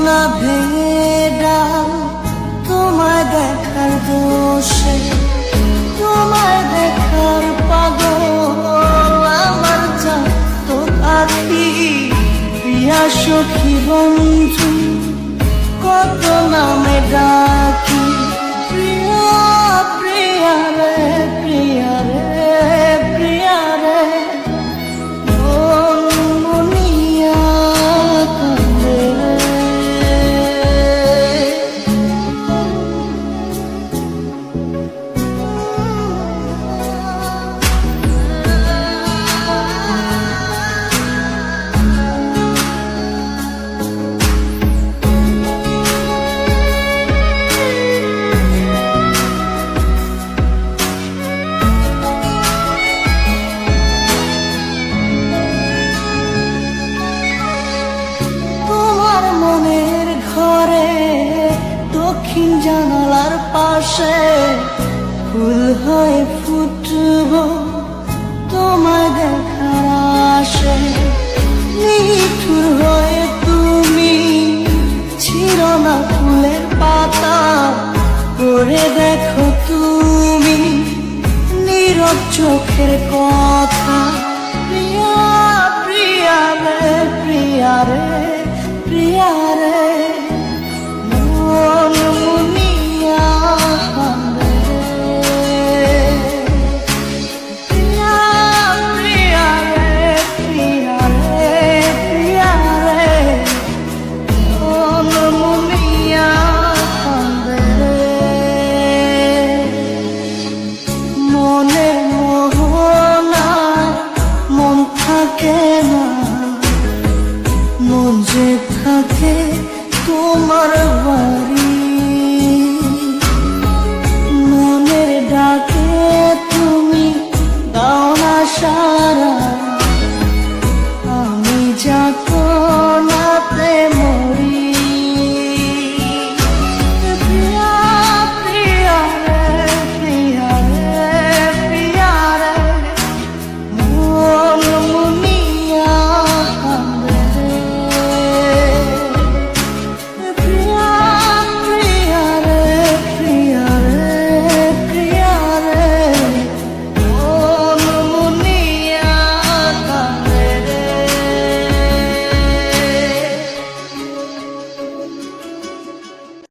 না ভেঙে ডাল তোমায় দেখার দোষে, তোমায় দেখার পাগল আমার জাত পাখি। প্রিয়া সখী বন্ধু কত নামে ডাকি, প্রিয়া প্রিয়া রে প্রিয়া রে প্রিয়া রে। দক্ষিণ জানালার পাশে ফুল হয়ে ফুটব তোমায় দেখার আশে। নিঠুর হয়ে তুমি ছিল না ফুলের পাতা, করে দেখো তুমি নীরব চোখের কথা। প্রিয়া প্রিয়া রে প্রিয়া রে প্রিয়া রে।